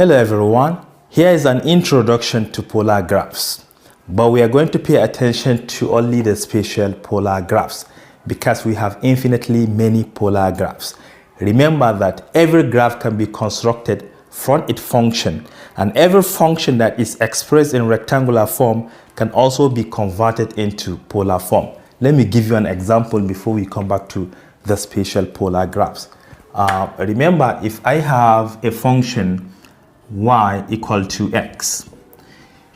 Hello everyone, here is an introduction to polar graphs, but we are going to pay attention to only the spatial polar graphs because we have infinitely many polar graphs. Remember that every graph can be constructed from its function, and every function that is expressed in rectangular form can also be converted into polar form. Let me give you an example before we come back to the spatial polar graphs. Remember, if I have a function y equal to x.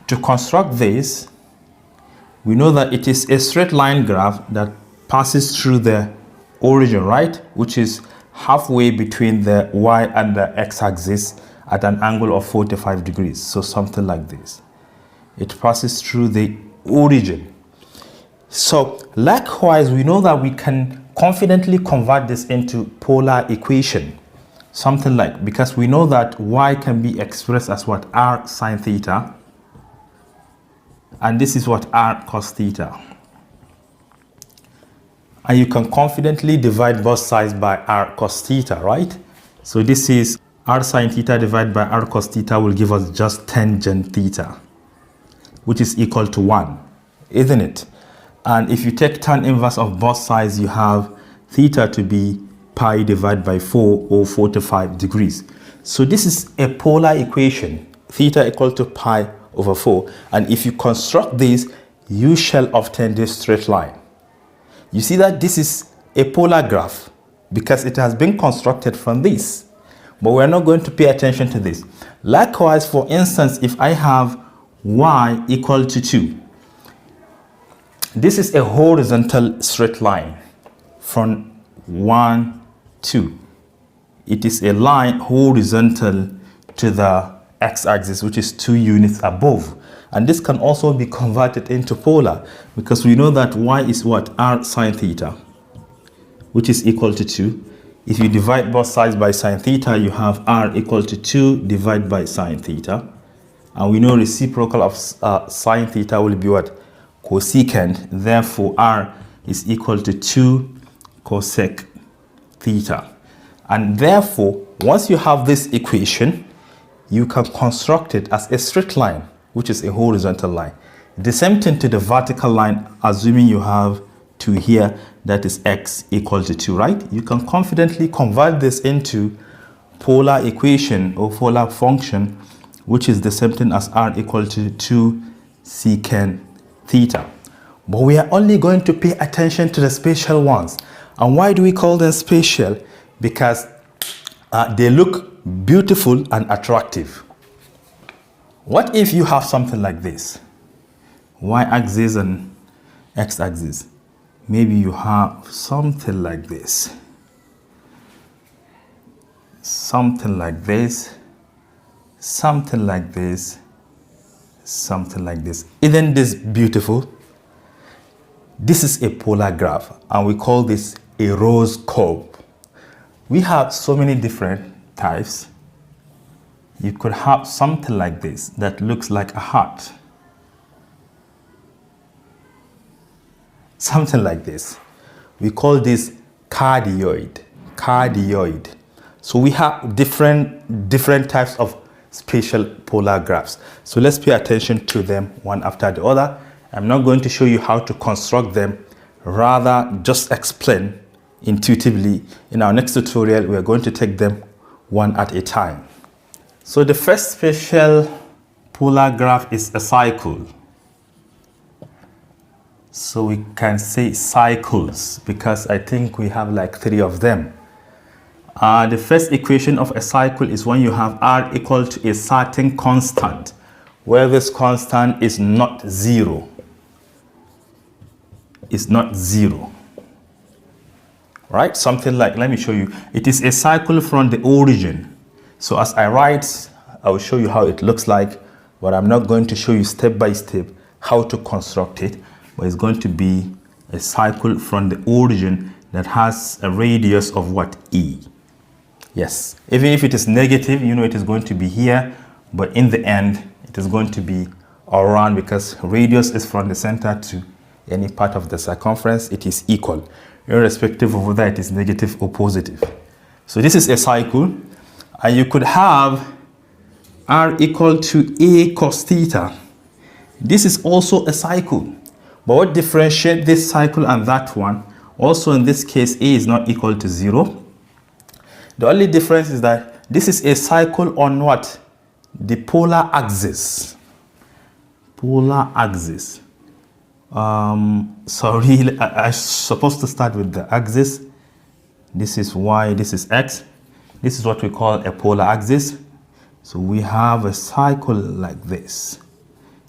To construct this, we know that it is a straight line graph that passes through the origin, right? Which is halfway between the y and the x-axis at an angle of 45 degrees. So something like this. It passes through the origin. So likewise, we know that we can confidently convert this into polar equation. Something like, because we know that y can be expressed as what? R sine theta. And this is what? R cos theta. And you can confidently divide both sides by R cos theta, right? So this is R sine theta divided by R cos theta will give us just tangent theta, which is equal to 1, isn't it? And if you take tan inverse of both sides, you have theta to be pi divided by 4 or 45 degrees. So this is a polar equation, theta equal to pi over 4. And if you construct this, you shall obtain this straight line. You see that this is a polar graph because it has been constructed from this. But we're not going to pay attention to this. Likewise, for instance, if I have y equal to 2, this is a horizontal straight line from 1, 2. It is a line horizontal to the x-axis, which is 2 units above. And this can also be converted into polar because we know that y is what? R sine theta, which is equal to 2. If you divide both sides by sine theta, you have r equal to 2 divided by sine theta. And we know reciprocal of sine theta will be what? Cosecant. Therefore, r is equal to 2 cosec theta. And therefore, once you have this equation, you can construct it as a straight line, which is a horizontal line. The same thing to the vertical line, assuming you have 2 here, that is x equal to 2, right? You can confidently convert this into polar equation or polar function, which is the same thing as r equal to 2 secant theta. But we are only going to pay attention to the spatial ones. And why do we call them spatial? Because they look beautiful and attractive. What if you have something like this? Y-axis and x-axis. Maybe you have something like this. Something like this. Something like this. Something like this. Isn't this beautiful? This is a polar graph, and we call this a rose curve. We have so many different types. You could have something like this that looks like a heart. Something like this. We call this cardioid. Cardioid. So we have different types of spatial polar graphs. So let's pay attention to them one after the other. I'm not going to show you how to construct them, rather just explain intuitively. In our next tutorial, we are going to take them one at a time. So the first spatial polar graph is a cycle. So we can say cycles because I think we have like 3 of them. The first equation of a cycle is when you have r equal to a certain constant, where this constant is not 0. It's not 0. Right? Something like, let me show you. It is a cycle from the origin. So as I write, I will show you how it looks like, but I'm not going to show you step by step how to construct it. But it's going to be a cycle from the origin that has a radius of what? E. Yes. Even if it is negative, you know it is going to be here, but in the end, it is going to be around because radius is from the center to any part of the circumference. It is equal, irrespective of whether it is negative or positive. So this is a cycle, and you could have r equal to a cos theta. This is also a cycle. But what differentiates this cycle and that one? Also in this case, a is not equal to 0. The only difference is that this is a cycle on what? The polar axis. Polar axis. Sorry, I'm supposed to start with the axis. This is y, this is x. This is what we call a polar axis. So we have a cycle like this.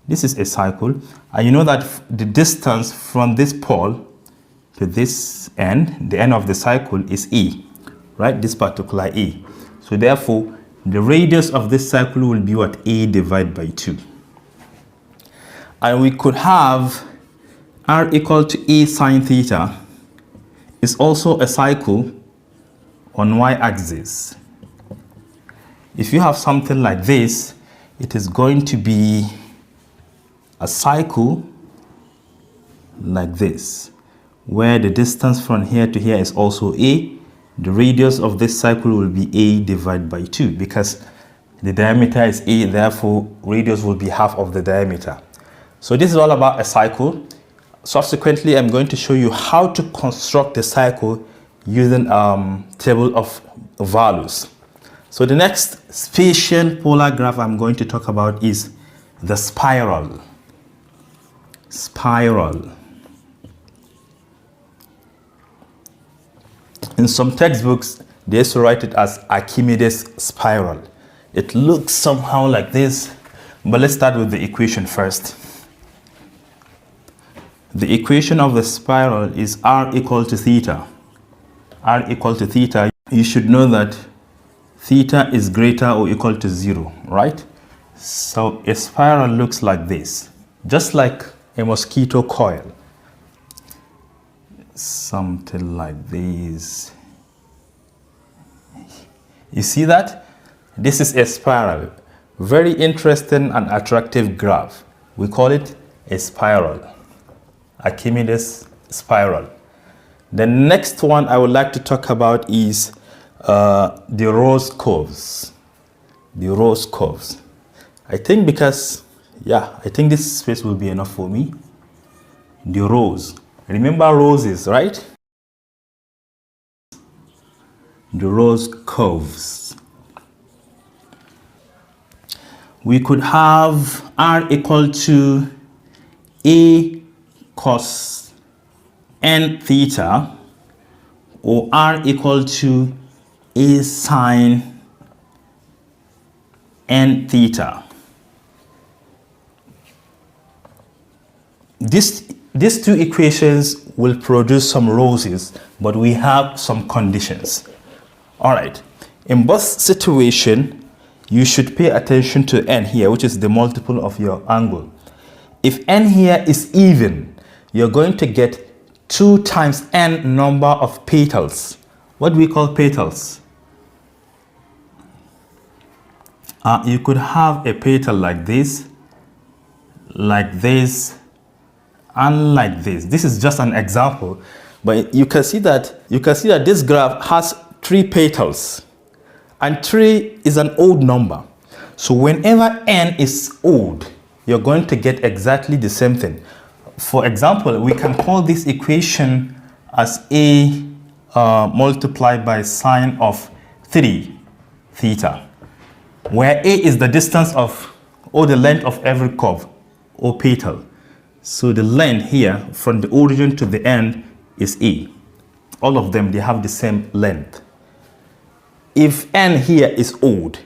This is a cycle. And you know that the distance from this pole to this end, the end of the cycle, is e, right? This particular e. So therefore, the radius of this cycle will be what? A divided by 2. And we could have r equal to a sine theta is also a cycle on y-axis. If you have something like this, it is going to be a cycle like this, where the distance from here to here is also a. The radius of this cycle will be a divided by 2 because the diameter is a, therefore radius will be half of the diameter. So this is all about a cycle. Subsequently, I'm going to show you how to construct a cycle using table of values. So the next spatial polar graph I'm going to talk about is the spiral. Spiral. In some textbooks, they used to write it as Archimedes spiral. It looks somehow like this, but let's start with the equation first. The equation of the spiral is r equal to theta. R equal to theta, you should know that theta is greater or equal to 0, right? So a spiral looks like this, just like a mosquito coil. Something like this. You see that? This is a spiral. Very interesting and attractive graph. We call it a spiral. Archimedes spiral. The next one I would like to talk about is the rose curves. The rose curves. I think because, I think this space will be enough for me. The rose. Remember roses, right? The rose curves. We could have r equal to a cos n theta or r equal to a sine n theta. These two equations will produce some roses, but we have some conditions. All right. In both situations, you should pay attention to n here, which is the multiple of your angle. If n here is even, you're going to get 2 times n number of petals. What do we call petals? You could have a petal like this, and like this. This is just an example, but you can see that this graph has 3 petals, and 3 is an odd number. So whenever n is odd, you're going to get exactly the same thing. For example, we can call this equation as a multiplied by sine of 3 theta, where a is the distance of, or the length of every curve or petal. So the length here from the origin to the end is a. All of them, they have the same length. If n here is odd,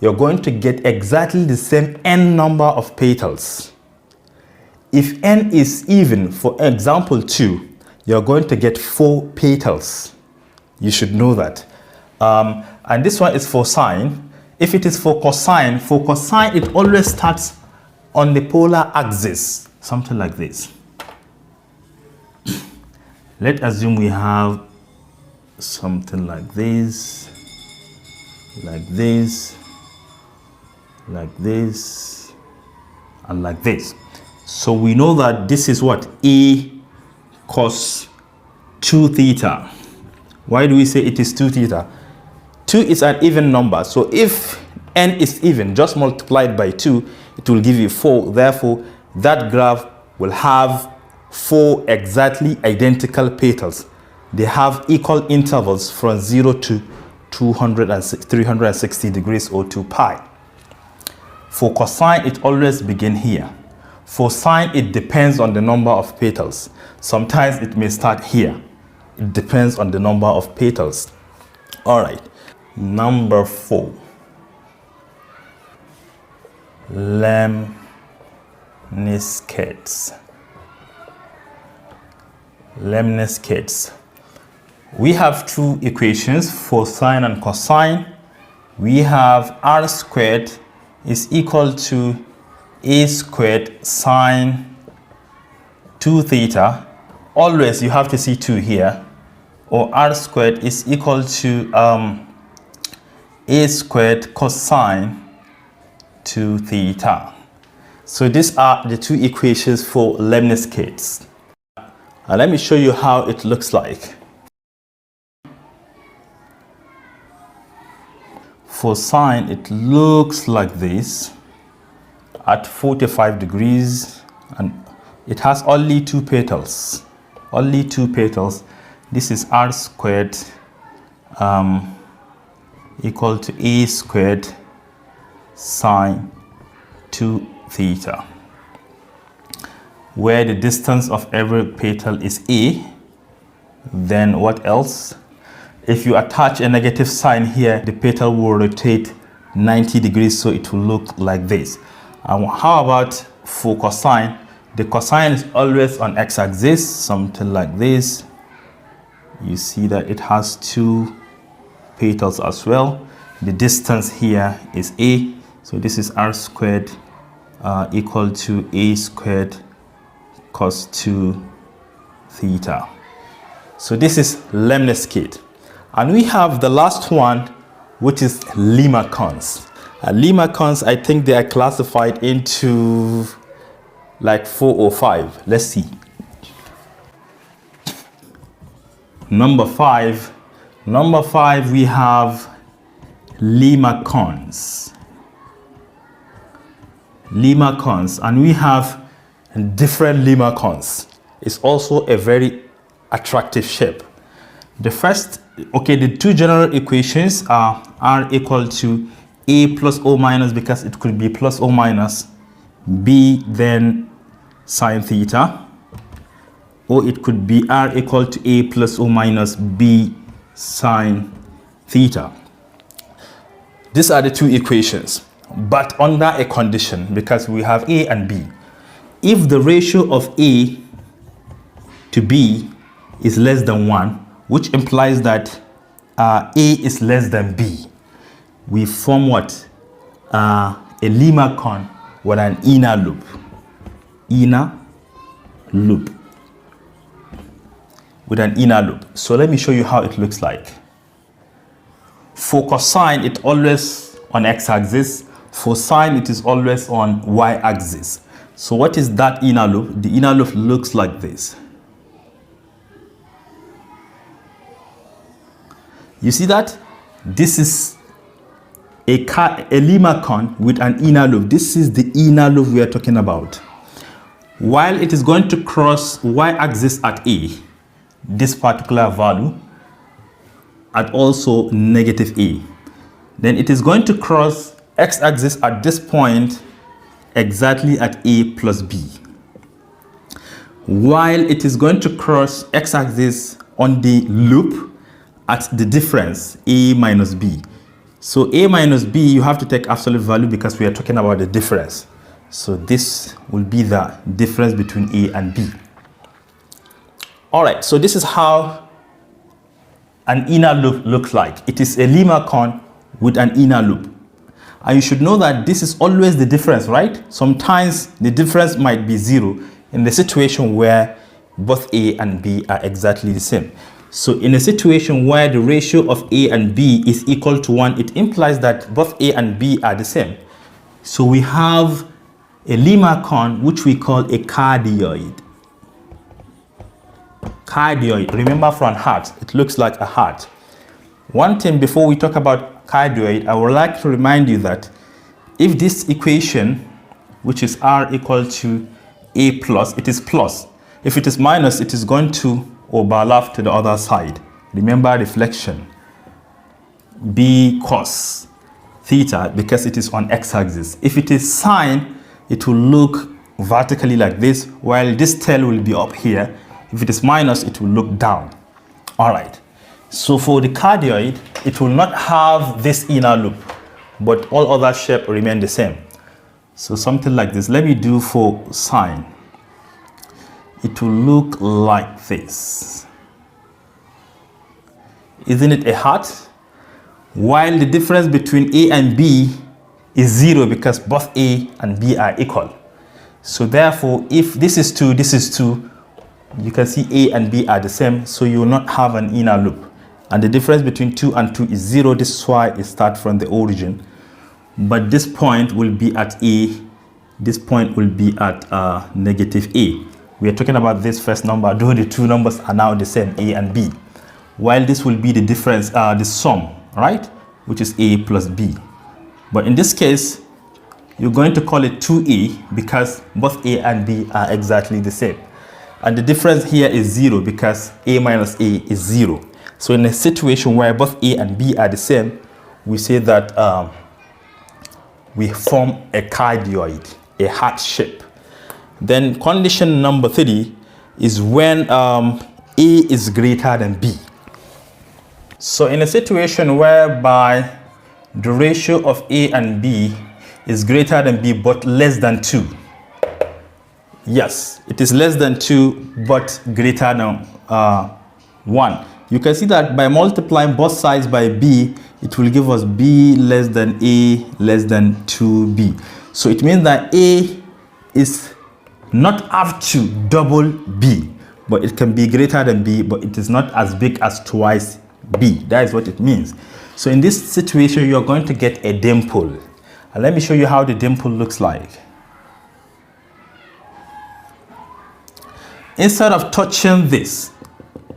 you're going to get exactly the same n number of petals. If n is even, for example 2, you're going to get 4 petals. You should know that. And this one is for sine. If it is for cosine, it always starts on the polar axis. Something like this. Let's assume we have something like this, like this, like this, and like this. So we know that this is what? A cos 2 theta. Why do we say it is 2 theta? 2 is an even number. So if n is even, just multiply it by 2, it will give you 4. Therefore, that graph will have 4 exactly identical petals. They have equal intervals from 0 to 360 degrees or 2 pi. For cosine, it always begins here. For sine, it depends on the number of petals. Sometimes it may start here. It depends on the number of petals. All right, number 4. Lemniscates. Lemniscates. We have two equations for sine and cosine. We have r squared is equal to a squared sine 2 theta. Always you have to see 2 here. Or r squared is equal to a squared cosine 2 theta. So these are the two equations for Lemniscates. Let me show you how it looks like. For sine, it looks like this at 45 degrees, and it has only 2 petals. Only 2 petals. This is r squared equal to a squared sine 2 theta, where the distance of every petal is a. Then what else? If you attach a negative sign here, the petal will rotate 90 degrees, so it will look like this. And how about for cosine? The cosine is always on x-axis, something like this. You see that it has 2 petals as well. The distance here is a, so this is r squared equal to a squared cos 2 theta. So this is Lemniscate. And we have the last one, which is Limaçons. Limaçons, I think they are classified into like 4 or 5. Let's see. Number 5, we have Limaçons. Limaçons, and we have different Limaçons. It's also a very attractive shape. The first, the two general equations are r equal to a plus or minus, because it could be plus or minus, b then sine theta, or it could be r equal to a plus or minus b sine theta. These are the two equations, but under a condition, because we have a and b. If the ratio of a to b is less than 1, which implies that a is less than b, we form what? A Limaçon with an inner loop. Inner loop. With an inner loop. So let me show you how it looks like. For cosine, it's always on x-axis. For sine, it is always on y-axis. So what is that inner loop? The inner loop looks like this. You see that? This is a Limaçon with an inner loop. This is the inner loop we are talking about. While it is going to cross y-axis at a, this particular value, at also negative a. Then it is going to cross x-axis at this point exactly at a plus b. While it is going to cross x-axis on the loop at the difference a minus b. So a minus b, you have to take absolute value because we are talking about the difference. So this will be the difference between a and b. All right, so this is how an inner loop looks like. It is a Limaçon with an inner loop. And you should know that this is always the difference, right? Sometimes the difference might be 0 in the situation where both a and b are exactly the same. So in a situation where the ratio of a and b is equal to 1, it implies that both a and b are the same. So we have a Limaçon, which we call a cardioid. Cardioid, remember from heart, it looks like a heart. One thing before we talk about cardioid, I would like to remind you that if this equation, which is r equal to a plus, it is plus. If it is minus, it is going to overlap to the other side. Remember reflection. B cos theta, because it is on x-axis. If it is sine, it will look vertically like this, while this tail will be up here. If it is minus, it will look down. All right. So for the cardioid, it will not have this inner loop, but all other shapes remain the same. So something like this. Let me do for sine. It will look like this. Isn't it a heart? While the difference between A and B is 0 because both A and B are equal. So therefore, if this is 2, this is 2, you can see A and B are the same, so you will not have an inner loop. And the difference between 2 and 2 is 0. This is why it starts from the origin. But this point will be at A. This point will be at negative A. We are talking about this first number, though the two numbers are now the same, A and B. While this will be the difference, the sum, right? Which is A plus B. But in this case, you're going to call it 2A because both A and B are exactly the same. And the difference here is 0 because A minus A is 0. So in a situation where both A and B are the same, we say that we form a cardioid, a heart shape. Then condition number 3 is when A is greater than B. So in a situation whereby the ratio of A and B is greater than B but less than 2. Yes, it is less than 2 but greater than 1. You can see that by multiplying both sides by B, it will give us B less than A less than 2B. So it means that A is not up to double B, but it can be greater than B, but it is not as big as twice B. That is what it means. So in this situation, you're going to get a dimple. And let me show you how the dimple looks like. Instead of touching this,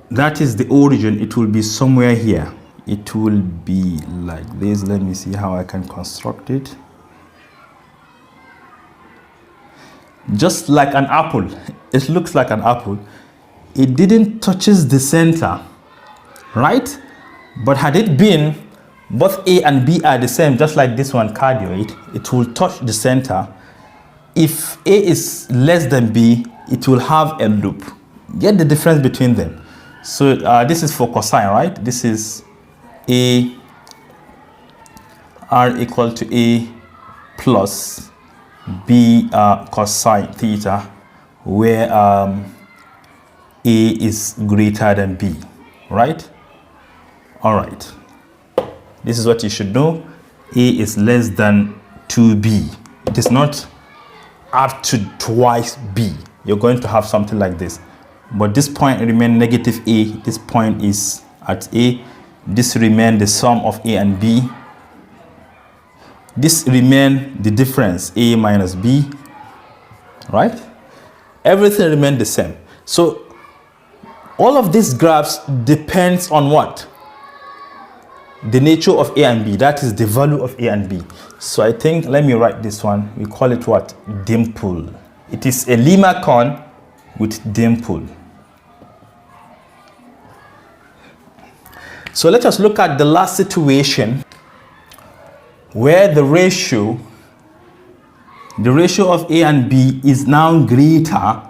that is the origin, it will be somewhere here. It will be like this. Let me see how I can construct it. Just like an apple. It looks like an apple. It didn't touches the center, right? But had it been both A and B are the same, just like this one, cardioid, it will touch the center. If A is less than B, it will have a loop. Get the difference between them. So this is for cosine, right? This is A, R equal to A plus B cosine theta, where A is greater than B, right? All right. This is what you should know. A is less than 2B. It is not up to twice B. You're going to have something like this. But this point remains negative A. This point is at A. This remains the sum of A and B. This remains the difference, A minus B, right? Everything remains the same. So all of these graphs depends on what? The nature of A and B, that is the value of A and B. So I think, let me write this one. We call it what? Dimple. It is a Limaçon with dimple. So let us look at the last situation where the ratio of A and B is now greater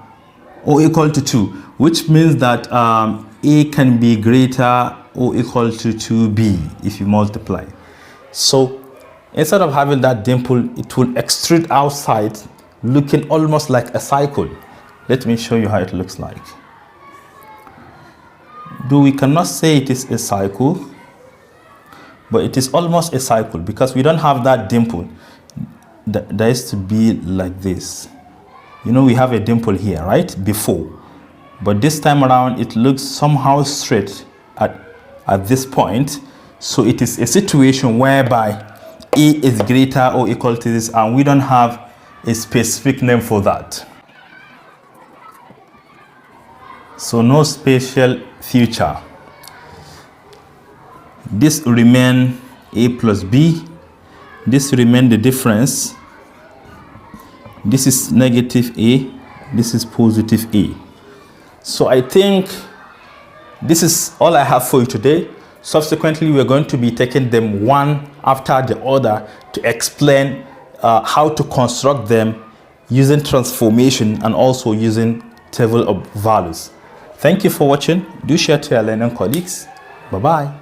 or equal to 2, which means that A can be greater or equal to 2B if you multiply. So instead of having that dimple, it will extrude outside, looking almost like a cycle. Let me show you how it looks like. Though we cannot say it is a cycle, but it is almost a cycle because we don't have that dimple. There is to be like this. You know, we have a dimple here, right? Before. But this time around, it looks somehow straight at this point. So it is a situation whereby A is greater or equal to this, and we don't have a specific name for that. So no special feature. This remain a plus b. This remain the difference. This is negative a, this is positive a. So I think this is all I have for you today. Subsequently, we're going to be taking them one after the other to explain how to construct them using transformation and also using table of values. Thank you for watching. Do share to your learning colleagues. Bye-bye.